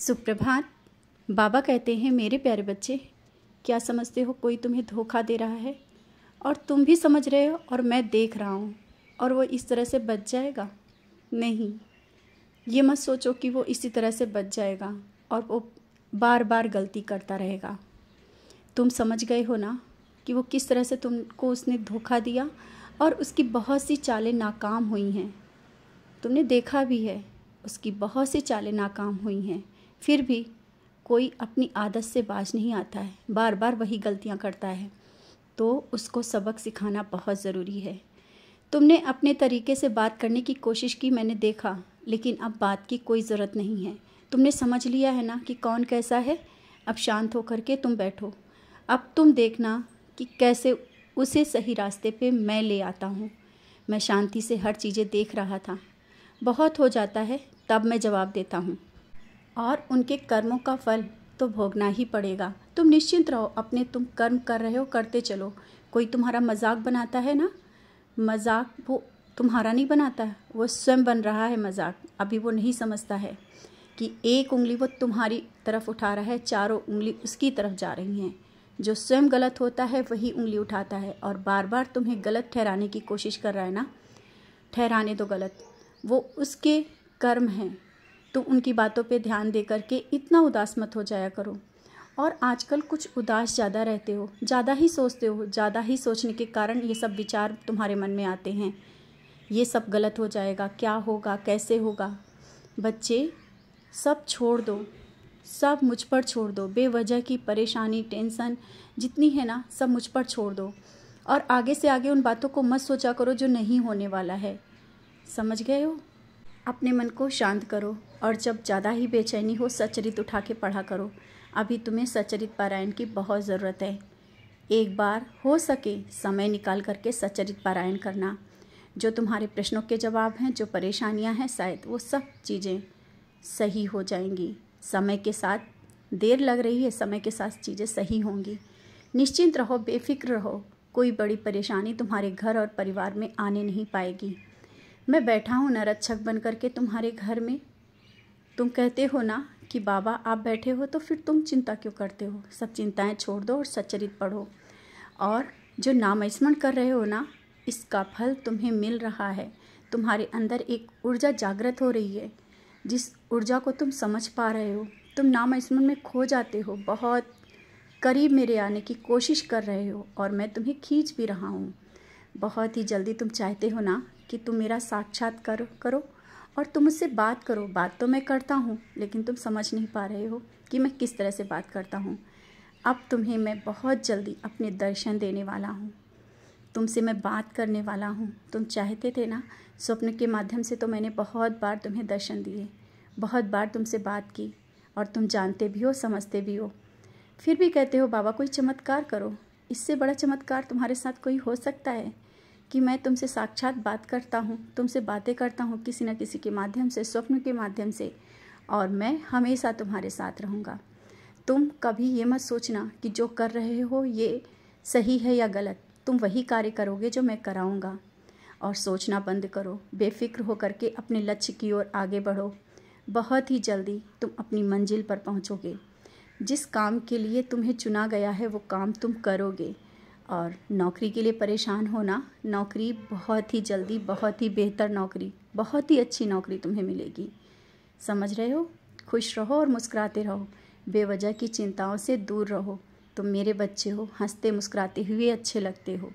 सुप्रभात। बाबा कहते हैं, मेरे प्यारे बच्चे, क्या समझते हो कोई तुम्हें धोखा दे रहा है और तुम भी समझ रहे हो और मैं देख रहा हूँ और वो इस तरह से बच जाएगा? नहीं, ये मत सोचो कि वो इसी तरह से बच जाएगा और वो बार बार गलती करता रहेगा। तुम समझ गए हो ना कि वो किस तरह से तुमको उसने धोखा दिया और उसकी बहुत सी चालें नाकाम हुई हैं। तुमने देखा भी है, उसकी बहुत सी चालें नाकाम हुई हैं, फिर भी कोई अपनी आदत से बाज नहीं आता है, बार बार वही गलतियां करता है। तो उसको सबक सिखाना बहुत ज़रूरी है। तुमने अपने तरीके से बात करने की कोशिश की, मैंने देखा, लेकिन अब बात की कोई ज़रूरत नहीं है। तुमने समझ लिया है ना कि कौन कैसा है। अब शांत होकर के तुम बैठो। अब तुम देखना कि कैसे उसे सही रास्ते पे मैं ले आता हूँ। मैं शांति से हर चीज़ें देख रहा था। बहुत हो जाता है तब मैं जवाब देता हूँ, और उनके कर्मों का फल तो भोगना ही पड़ेगा। तुम निश्चिंत रहो, अपने तुम कर्म कर रहे हो, करते चलो। कोई तुम्हारा मजाक बनाता है ना, मजाक वो तुम्हारा नहीं बनाता है, वो स्वयं बन रहा है मजाक। अभी वो नहीं समझता है कि एक उंगली वो तुम्हारी तरफ उठा रहा है, चारों उंगली उसकी तरफ जा रही हैं। जो स्वयं गलत होता है वही उंगली उठाता है और बार बार तुम्हें गलत ठहराने की कोशिश कर रहा है ना। ठहराने दो गलत, वो उसके कर्म हैं। तुम उनकी बातों पे ध्यान दे करके इतना उदास मत हो जाया करो। और आजकल कुछ उदास ज़्यादा रहते हो, ज़्यादा ही सोचते हो। ज़्यादा ही सोचने के कारण ये सब विचार तुम्हारे मन में आते हैं। ये सब गलत हो जाएगा, क्या होगा, कैसे होगा। बच्चे, सब छोड़ दो, सब मुझ पर छोड़ दो। बेवजह की परेशानी, टेंशन जितनी है ना, सब मुझ पर छोड़ दो। और आगे से आगे उन बातों को मत सोचा करो जो नहीं होने वाला है। समझ गए हो? अपने मन को शांत करो और जब ज़्यादा ही बेचैनी हो, सच्चरित उठा के पढ़ा करो। अभी तुम्हें सच्चरित पारायण की बहुत ज़रूरत है। एक बार हो सके समय निकाल करके सच्चरित पारायण करना। जो तुम्हारे प्रश्नों के जवाब हैं, जो परेशानियां हैं, शायद वो सब चीज़ें सही हो जाएंगी। समय के साथ देर लग रही है, समय के साथ चीज़ें सही होंगी। निश्चिंत रहो, बेफिक्र रहो। कोई बड़ी परेशानी तुम्हारे घर और परिवार में आने नहीं पाएगी। मैं बैठा हूँ नरक्षक बन करके तुम्हारे घर में। तुम कहते हो ना कि बाबा आप बैठे हो, तो फिर तुम चिंता क्यों करते हो? सब चिंताएं छोड़ दो और सच्चरित पढ़ो। और जो नामस्मरण कर रहे हो ना, इसका फल तुम्हें मिल रहा है। तुम्हारे अंदर एक ऊर्जा जागृत हो रही है, जिस ऊर्जा को तुम समझ पा रहे हो। तुम नामस्मरण में खो जाते हो, बहुत करीब मेरे आने की कोशिश कर रहे हो और मैं तुम्हें खींच भी रहा हूँ। बहुत ही जल्दी तुम चाहते हो ना कि तुम मेरा साक्षात्कार करो और तुम मुझसे बात करो। बात तो मैं करता हूँ, लेकिन तुम समझ नहीं पा रहे हो कि मैं किस तरह से बात करता हूँ। अब तुम्हें मैं बहुत जल्दी अपने दर्शन देने वाला हूँ। तुमसे मैं बात करने वाला हूँ। तुम चाहते थे ना, स्वप्न के माध्यम से तो मैंने बहुत बार तुम्हें दर्शन दिए, बहुत बार तुमसे बात की, और तुम जानते भी हो, समझते भी हो। फिर भी कहते हो बाबा कोई चमत्कार करो। इससे बड़ा चमत्कार तुम्हारे साथ कोई हो सकता है कि मैं तुमसे साक्षात बात करता हूँ, तुमसे बातें करता हूँ किसी न किसी के माध्यम से, स्वप्न के माध्यम से, और मैं हमेशा तुम्हारे साथ रहूँगा। तुम कभी ये मत सोचना कि जो कर रहे हो ये सही है या गलत। तुम वही कार्य करोगे जो मैं कराऊँगा। और सोचना बंद करो, बेफिक्र होकर के अपने लक्ष्य की ओर आगे बढ़ो। बहुत ही जल्दी तुम अपनी मंजिल पर पहुँचोगे। जिस काम के लिए तुम्हें चुना गया है वो काम तुम करोगे। और नौकरी के लिए परेशान होना, नौकरी बहुत ही जल्दी, बहुत ही बेहतर नौकरी, बहुत ही अच्छी नौकरी तुम्हें मिलेगी। समझ रहे हो? खुश रहो और मुस्कुराते रहो। बेवजह की चिंताओं से दूर रहो। तुम मेरे बच्चे हो, हंसते मुस्कुराते हुए अच्छे लगते हो।